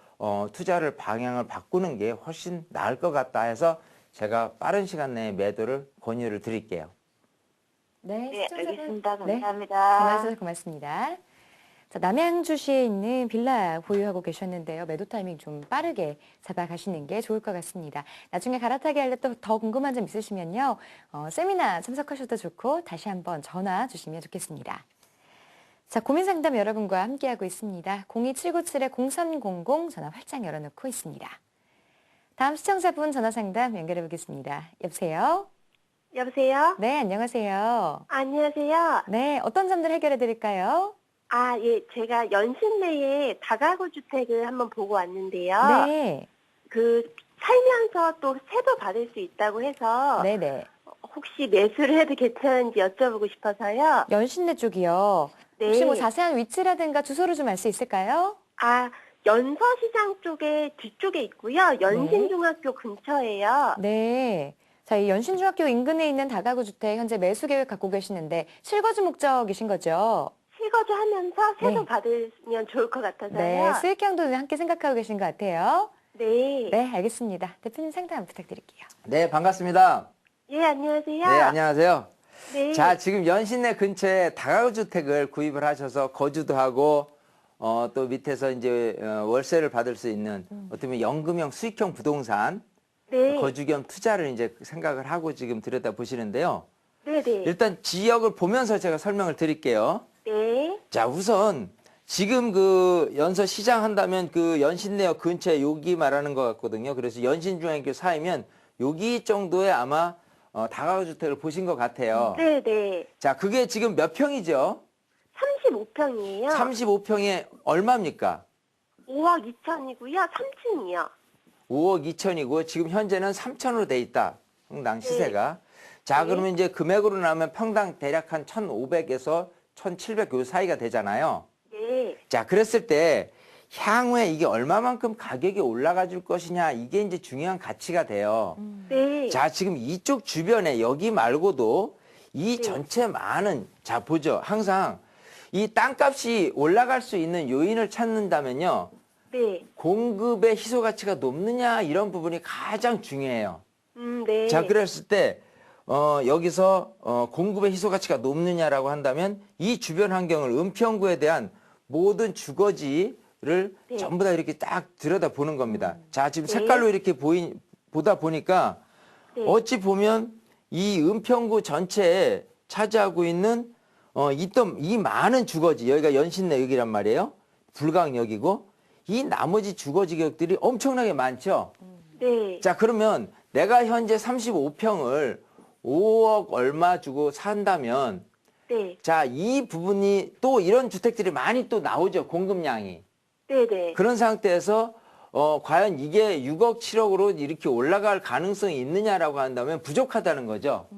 투자를 방향을 바꾸는 게 훨씬 나을 것 같다 해서 제가 빠른 시간 내에 매도를 권유를 드릴게요. 네, 네, 시청자분. 알겠습니다. 네, 감사합니다. 전화주셔서 고맙습니다. 자, 남양주시에 있는 빌라 보유하고 계셨는데요. 매도 타이밍 좀 빠르게 잡아가시는 게 좋을 것 같습니다. 나중에 갈아타기 할 때 또 더 궁금한 점 있으시면요. 세미나 참석하셔도 좋고 다시 한번 전화 주시면 좋겠습니다. 자, 고민 상담 여러분과 함께하고 있습니다. 02797-0300 전화 활짝 열어놓고 있습니다. 다음 시청자분 전화 상담 연결해 보겠습니다. 여보세요? 여보세요? 네, 안녕하세요. 안녕하세요. 네, 어떤 점들 해결해 드릴까요? 아, 예, 제가 연신내에 다가구 주택을 한번 보고 왔는데요. 네, 살면서 또 세도 받을 수 있다고 해서 네네. 혹시 매수를 해도 괜찮은지 여쭤보고 싶어서요. 연신내 쪽이요. 네. 혹시 뭐 자세한 위치라든가 주소를 좀 알 수 있을까요? 아, 연서시장 쪽에 뒤쪽에 있고요. 연신중학교 근처예요. 네. 자, 이 연신중학교 인근에 있는 다가구 주택 현재 매수 계획 갖고 계시는데 실거주 목적이신 거죠? 실거주하면서 세도 네. 받으면 좋을 것 같아서요. 네, 수익형도 함께 생각하고 계신 것 같아요. 네. 네, 알겠습니다. 대표님 상담 부탁드릴게요. 네, 반갑습니다. 예, 안녕하세요. 네, 안녕하세요. 네. 자, 지금 연신내 근처에 다가구 주택을 구입을 하셔서 거주도 하고 또 밑에서 이제 월세를 받을 수 있는 어떻게 보면 연금형 수익형 부동산 네. 거주 겸 투자를 이제 생각을 하고 지금 들여다 보시는데요. 네네. 일단 지역을 보면서 제가 설명을 드릴게요. 네. 자, 우선 지금 그 연서 시장 한다면 그 연신내역 근처에 여기 말하는 것 같거든요. 그래서 연신중학교 사이면 여기 정도에 아마 다가구 주택을 보신 것 같아요. 네네. 자, 그게 지금 몇 평이죠? 35평이에요. 35평에 얼마입니까? 5억 2천이고요. 3층이요. 5억 2천이고 지금 현재는 3천으로 돼 있다. 평당 시세가. 자, 네. 그러면 이제 금액으로 나오면 평당 대략 한 1,500에서 1,700 요 사이가 되잖아요. 네. 자, 그랬을 때 향후에 이게 얼마만큼 가격이 올라가 줄 것이냐 이게 이제 중요한 가치가 돼요. 네. 자, 지금 이쪽 주변에 여기 말고도 이 네. 전체 많은, 자, 보죠. 항상 이 땅값이 올라갈 수 있는 요인을 찾는다면요. 네. 공급의 희소 가치가 높느냐 이런 부분이 가장 중요해요. 네. 자, 그랬을 때 여기서 공급의 희소 가치가 높느냐라고 한다면 이 주변 환경을 은평구에 대한 모든 주거지를 네. 전부 다 이렇게 딱 들여다 보는 겁니다. 자, 지금 네. 색깔로 이렇게 보다 보니까 네. 어찌 보면 이 은평구 전체에 차지하고 있는 이 많은 주거지, 여기가 연신내역이란 말이에요. 불광역이고 이 나머지 주거지역들이 엄청나게 많죠. 네. 자, 그러면 내가 현재 35평을 5억 얼마 주고 산다면 네. 자, 이 부분이 또 이런 주택들이 많이 또 나오죠. 공급량이. 네네. 그런 상태에서 과연 이게 6억, 7억으로 이렇게 올라갈 가능성이 있느냐라고 한다면 부족하다는 거죠.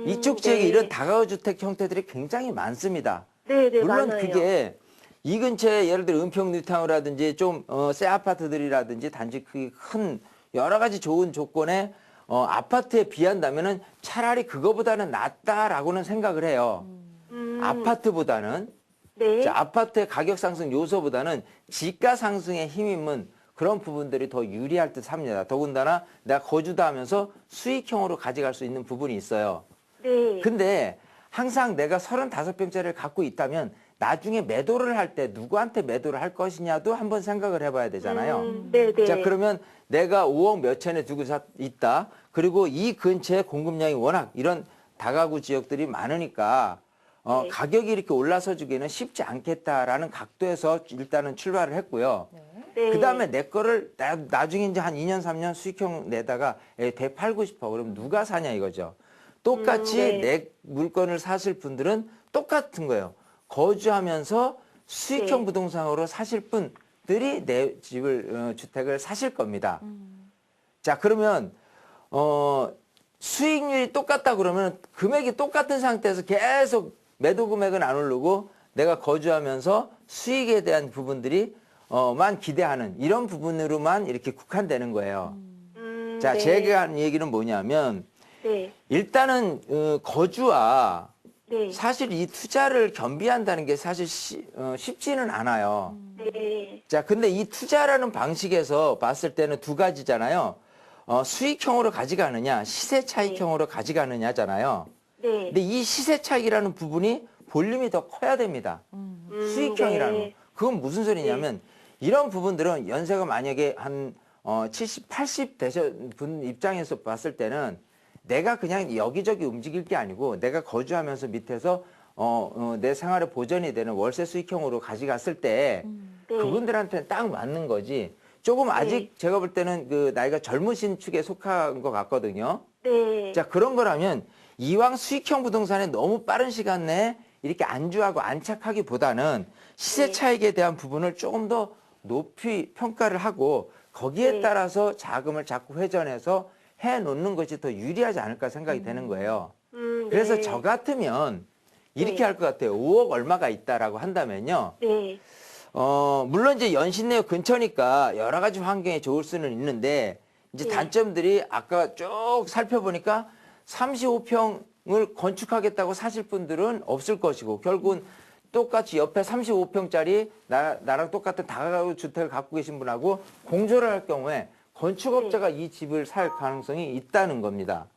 이쪽 지역에 네. 이런 다가구 주택 형태들이 굉장히 많습니다. 네네. 물론 많아요. 그게 이 근처에 예를 들어 은평 뉴타운이라든지 좀 새 아파트들이라든지 단지 크기 큰 여러 가지 좋은 조건의 아파트에 비한다면은 차라리 그거보다는 낫다라고는 생각을 해요. 아파트보다는. 네. 자, 아파트의 가격 상승 요소보다는 지가 상승에 힘입은 그런 부분들이 더 유리할 듯 합니다. 더군다나 내가 거주도 하면서 수익형으로 가져갈 수 있는 부분이 있어요. 네. 근데 항상 내가 35평짜리를 갖고 있다면 나중에 매도를 할 때 누구한테 매도를 할 것이냐도 한번 생각을 해봐야 되잖아요. 네네. 자, 그러면 내가 5억 몇천에 두고 있다. 그리고 이 근처에 공급량이 워낙 이런 다가구 지역들이 많으니까 네. 가격이 이렇게 올라서 주기는 쉽지 않겠다라는 각도에서 일단은 출발을 했고요. 네. 그 다음에 내 거를 나중에 이제 한 2년, 3년 수익형 내다가 되팔고 싶어. 그럼 누가 사냐 이거죠. 똑같이 네. 내 물건을 사실 분들은 똑같은 거예요. 거주하면서 수익형 네. 부동산으로 사실 분들이 내 집을, 주택을 사실 겁니다. 자, 그러면, 수익률이 똑같다 그러면 금액이 똑같은 상태에서 계속 매도 금액은 안 오르고 내가 거주하면서 수익에 대한 부분들이 만 기대하는 이런 부분으로만 이렇게 국한되는 거예요. 자, 네. 제가 하는 얘기는 뭐냐면 네. 일단은 거주와 네. 사실 이 투자를 겸비한다는 게 사실 쉽지는 않아요. 네. 자, 근데 이 투자라는 방식에서 봤을 때는 두 가지잖아요. 수익형으로 가져가느냐, 시세 차익형으로 가져가느냐잖아요. 네. 근데 이 시세 차익이라는 부분이 볼륨이 더 커야 됩니다. 수익형이라는 거. 네. 그건 무슨 소리냐면 이런 부분들은 연세가 만약에 한 70, 80 되신 분 입장에서 봤을 때는 내가 그냥 여기저기 움직일 게 아니고 내가 거주하면서 밑에서 내 생활에 보전이 되는 월세 수익형으로 가져갔을 때 네. 그분들한테는 딱 맞는 거지. 조금 아직 제가 볼 때는 그 나이가 젊으신 축에 속한 것 같거든요. 네. 자, 그런 거라면 이왕 수익형 부동산에 너무 빠른 시간 내에 이렇게 안주하고 안착하기보다는 시세 네. 차익에 대한 부분을 조금 더 높이 평가를 하고 거기에 네. 따라서 자금을 자꾸 회전해서 해 놓는 것이 더 유리하지 않을까 생각이 되는 거예요. 그래서 네. 저 같으면 이렇게 네. 할 것 같아요. 5억 얼마가 있다라고 한다면요. 네. 물론 이제 연신내역 근처니까 여러 가지 환경이 좋을 수는 있는데 이제 네. 단점들이 아까 쭉 살펴보니까 35평을 건축하겠다고 사실 분들은 없을 것이고 결국은 똑같이 옆에 35평짜리 나랑 똑같은 다가구 주택을 갖고 계신 분하고 공조를 할 경우에 건축업자가 이 집을 살 가능성이 있다는 겁니다.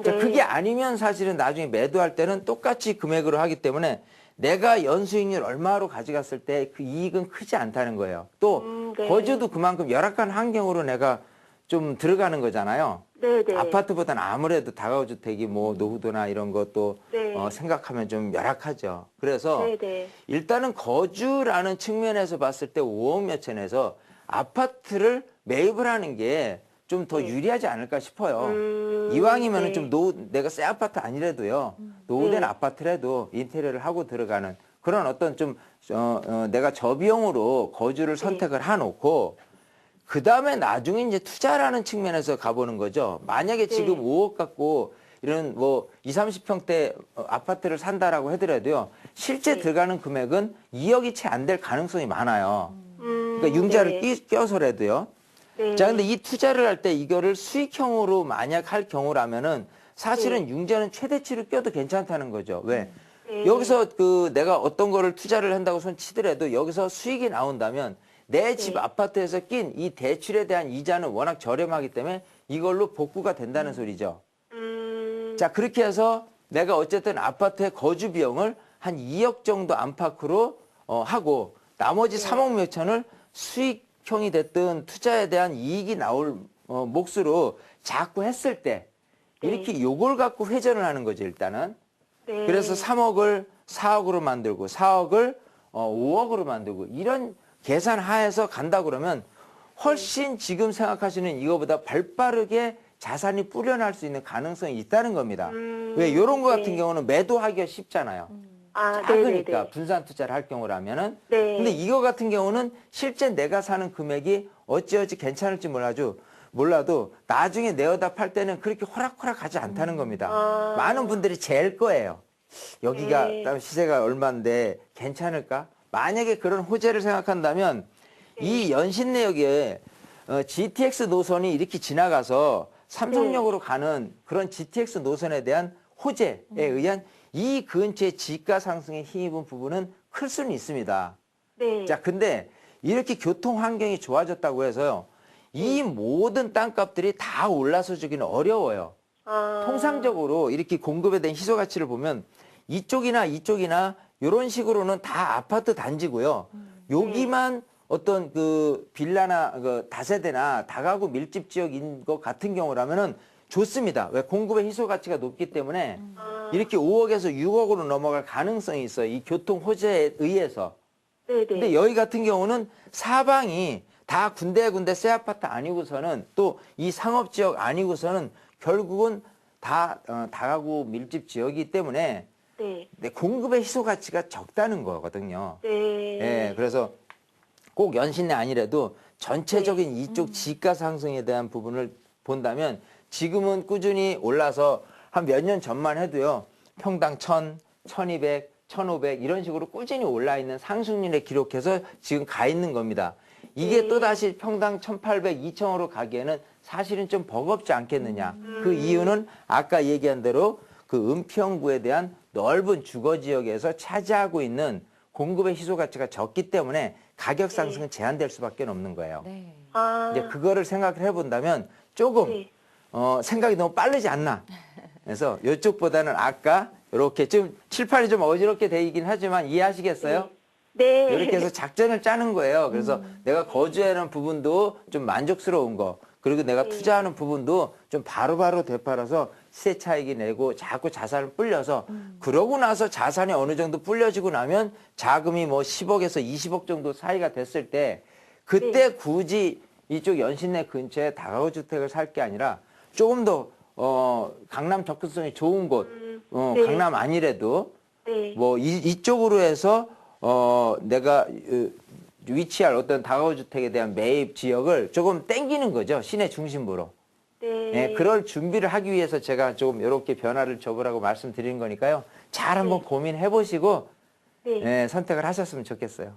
자, 네. 그게 아니면 사실은 나중에 매도할 때는 똑같이 금액으로 하기 때문에 내가 연수익률 얼마로 가져갔을 때 그 이익은 크지 않다는 거예요. 또 네. 거주도 그만큼 열악한 환경으로 내가 좀 들어가는 거잖아요. 네. 네. 아파트보다는 아무래도 다가구주택이 뭐 노후도나 이런 것도 네. 생각하면 좀 열악하죠. 그래서 네. 네. 일단은 거주라는 측면에서 봤을 때 5억 몇천에서 아파트를 매입을 하는 게 좀 더 유리하지 않을까 싶어요. 이왕이면은 네. 좀 내가 새 아파트 아니라도요. 노후된 네. 아파트라도 인테리어를 하고 들어가는 그런 어떤 좀 내가 저비용으로 거주를 선택을 해놓고 그 다음에 나중에 이제 투자라는 측면에서 가보는 거죠. 만약에 지금 5억 갖고 이런 뭐 20, 30평대 아파트를 산다라고 하더라도요. 실제 들어가는 금액은 2억이 채 안 될 가능성이 많아요. 그러니까 융자를 껴서라도요. 네. 자, 근데 이 투자를 할 때 이거를 수익형으로 만약 할 경우라면은 사실은 융자는 최대치로 껴도 괜찮다는 거죠. 왜? 여기서 그 내가 어떤 거를 투자를 한다고 손 치더라도 여기서 수익이 나온다면 내 집 아파트에서 낀 이 대출에 대한 이자는 워낙 저렴하기 때문에 이걸로 복구가 된다는 소리죠. 자, 그렇게 해서 내가 어쨌든 아파트의 거주 비용을 한 2억 정도 안팎으로 하고 나머지 3억 몇천을 수익형이 됐든 투자에 대한 이익이 나올 몫으로 자꾸 했을 때 이렇게 요걸 갖고 회전을 하는 거죠, 일단은. 네. 그래서 3억을 4억으로 만들고 4억을 5억으로 만들고 이런 계산 하에서 간다 그러면 훨씬 지금 생각하시는 이거보다 발빠르게 자산이 뿌려날 수 있는 가능성이 있다는 겁니다. 왜 이런 거 같은 경우는 매도하기가 쉽잖아요. 아, 작으니까 네네네. 분산 투자를 할 경우라면은. 네. 근데 이거 같은 경우는 실제 내가 사는 금액이 어찌어찌 괜찮을지 몰라도 나중에 내어다 팔 때는 그렇게 호락호락 하지 않다는 겁니다. 많은 분들이 잴 거예요. 여기가 시세가 얼마인데 괜찮을까? 만약에 그런 호재를 생각한다면 이 연신내역에 GTX 노선이 이렇게 지나가서 삼성역으로 가는 그런 GTX 노선에 대한 호재에 의한 이 근처의 지가 상승에 힘입은 부분은 클 수는 있습니다. 네. 자, 근데 이렇게 교통 환경이 좋아졌다고 해서요. 이 모든 땅값들이 다 올라서 주기는 어려워요. 통상적으로 이렇게 공급에 대한 희소 가치를 보면 이쪽이나 이런 식으로는 다 아파트 단지고요. 여기만 어떤 그 빌라나 그 다세대나 다가구 밀집 지역인 것 같은 경우라면은 좋습니다. 왜 공급의 희소 가치가 높기 때문에 이렇게 5억에서 6억으로 넘어갈 가능성이 있어요. 이 교통 호재에 의해서. 네네. 근데 여기 같은 경우는 사방이 다 군데 새 아파트 아니고서는 또 이 상업지역 아니고서는 결국은 다 다가구 밀집 지역이기 때문에 네. 공급의 희소 가치가 적다는 거거든요. 네. 예, 그래서 꼭 연신내 아니라도 전체적인 이쪽 지가 상승에 대한 부분을 본다면 지금은 꾸준히 올라서 한 몇 년 전만 해도요. 평당 1000, 1200, 1500 이런 식으로 꾸준히 올라 있는 상승률을 기록해서 지금 가 있는 겁니다. 이게 또다시 평당 1800, 2000으로 가기에는 사실은 좀 버겁지 않겠느냐. 그 이유는 아까 얘기한 대로 그 은평구에 대한 넓은 주거지역에서 차지하고 있는 공급의 희소 가치가 적기 때문에 가격 상승은 제한될 수밖에 없는 거예요. 네. 아, 이제 그거를 생각을 해본다면 조금 네. 생각이 너무 빠르지 않나. 그래서 이쪽보다는 아까 이렇게 좀 칠판이 좀 어지럽게 돼 있긴 하지만 이해하시겠어요? 네. 이렇게 해서 작전을 짜는 거예요. 그래서 내가 거주하는 부분도 좀 만족스러운 거, 그리고 내가 투자하는 부분도 좀 바로바로 되팔아서 시세 차익이 내고 자꾸 자산을 불려서 그러고 나서 자산이 어느 정도 불려지고 나면 자금이 뭐 10억에서 20억 정도 사이가 됐을 때 그때 굳이 이쪽 연신내 근처에 다가구 주택을 살 게 아니라 조금 더 강남 접근성이 좋은 곳, 네. 강남 아니래도 네. 뭐 이쪽으로 해서 내가 위치할 어떤 다가구 주택에 대한 매입 지역을 조금 땡기는 거죠. 시내 중심부로. 네. 예, 그럴 준비를 하기 위해서 제가 좀 이렇게 변화를 줘보라고 말씀드린 거니까요. 잘 한번 고민해 보시고 네. 예, 선택을 하셨으면 좋겠어요.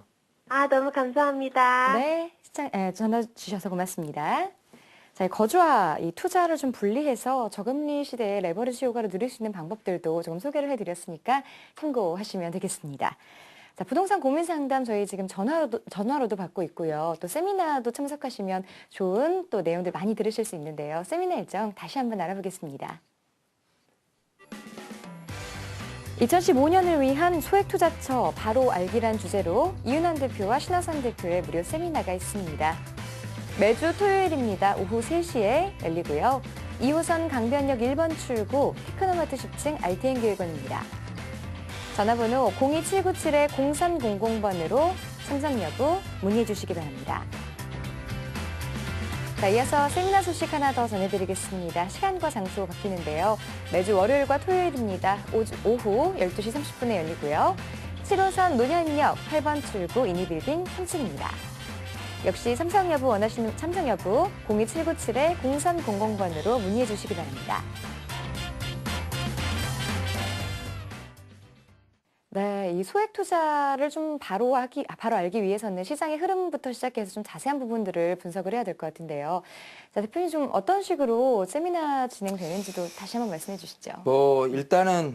아, 너무 감사합니다. 네, 전화 주셔서 고맙습니다. 자, 거주와 이 투자를 좀 분리해서 저금리 시대에 레버리지 효과를 누릴 수 있는 방법들도 조금 소개를 해드렸으니까 참고하시면 되겠습니다. 자, 부동산 고민 상담 저희 지금 전화로도 받고 있고요. 또 세미나도 참석하시면 좋은 또 내용들 많이 들으실 수 있는데요. 세미나 일정 다시 한번 알아보겠습니다. 2015년을 위한 소액투자처 바로 알기란 주제로 이윤환 대표와 신하선 대표의 무료 세미나가 있습니다. 매주 토요일입니다. 오후 3시에 열리고요. 2호선 강변역 1번 출구 테크노마트 10층 RTN 교육원입니다. 전화번호 02797-0300번으로 참석 여부 문의해 주시기 바랍니다. 자, 이어서 세미나 소식 하나 더 전해드리겠습니다. 시간과 장소 바뀌는데요. 매주 월요일과 토요일입니다. 오후 12시 30분에 열리고요. 7호선 논현역 8번 출구 이니빌딩 3층입니다. 역시 참석 여부 원하시는 참석 여부 02797-0300번으로 문의해 주시기 바랍니다. 네, 이 소액 투자를 좀 바로 알기 위해서는 시장의 흐름부터 시작해서 좀 자세한 부분들을 분석을 해야 될 것 같은데요. 자, 대표님 좀 어떤 식으로 세미나 진행되는지도 다시 한번 말씀해 주시죠. 뭐 일단은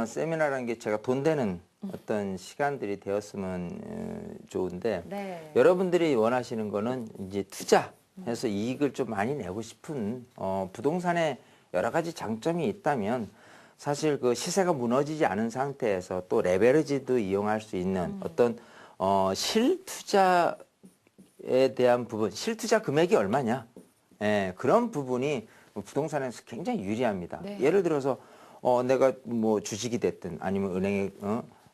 세미나라는 게 제가 돈 되는 어떤 시간들이 되었으면 좋은데 네. 여러분들이 원하시는 거는 이제 투자해서 이익을 좀 많이 내고 싶은 부동산에 여러 가지 장점이 있다면 사실 그 시세가 무너지지 않은 상태에서 또 레버리지도 이용할 수 있는 어떤 실투자에 대한 부분, 실투자 금액이 얼마냐? 예, 그런 부분이 부동산에서 굉장히 유리합니다. 네. 예를 들어서 내가 뭐 주식이 됐든 아니면 은행에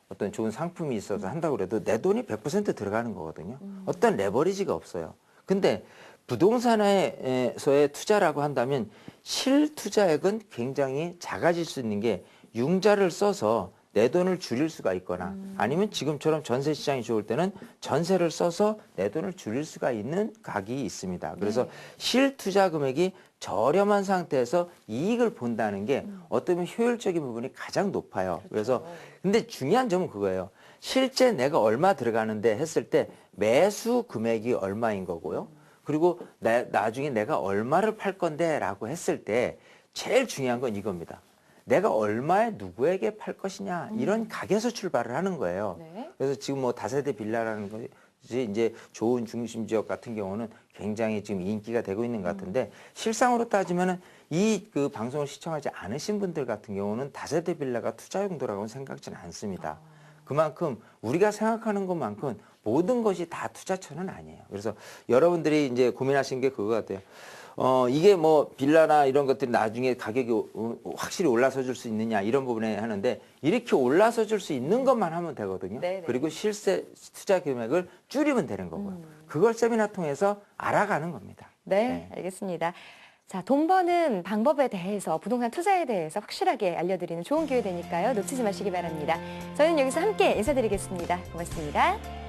어떤 좋은 상품이 있어서 한다고 그래도 내 돈이 100% 들어가는 거거든요. 어떤 레버리지가 없어요. 근데 부동산에서의 투자라고 한다면 실투자액은 굉장히 작아질 수 있는 게 융자를 써서 내 돈을 줄일 수가 있거나 아니면 지금처럼 전세 시장이 좋을 때는 전세를 써서 내 돈을 줄일 수가 있는 각이 있습니다. 그래서 실투자 금액이 저렴한 상태에서 이익을 본다는 게 어쩌면 효율적인 부분이 가장 높아요. 그래서 근데 중요한 점은 그거예요. 실제 내가 얼마 들어가는데 했을 때 매수 금액이 얼마인 거고요. 그리고 나중에 내가 얼마를 팔 건데 라고 했을 때 제일 중요한 건 이겁니다. 내가 얼마에 누구에게 팔 것이냐 이런 각에서 출발을 하는 거예요. 네. 그래서 지금 뭐 다세대 빌라라는 것이 이제 좋은 중심 지역 같은 경우는 굉장히 지금 인기가 되고 있는 것 같은데 실상으로 따지면은 이 그 방송을 시청하지 않으신 분들 같은 경우는 다세대 빌라가 투자 용도라고는 생각지는 않습니다. 그만큼 우리가 생각하는 것만큼 모든 것이 다 투자처는 아니에요. 그래서 여러분들이 이제 고민하신 게 그거 같아요. 이게 뭐 빌라나 이런 것들이 나중에 가격이 확실히 올라서 줄 수 있느냐 이런 부분에 하는데 이렇게 올라서 줄 수 있는 것만 하면 되거든요. 네네. 그리고 실제 투자 금액을 줄이면 되는 거고요. 그걸 세미나 통해서 알아가는 겁니다. 네, 알겠습니다. 자, 돈 버는 방법에 대해서, 부동산 투자에 대해서 확실하게 알려드리는 좋은 기회 되니까요. 놓치지 마시기 바랍니다. 저희는 여기서 함께 인사드리겠습니다. 고맙습니다.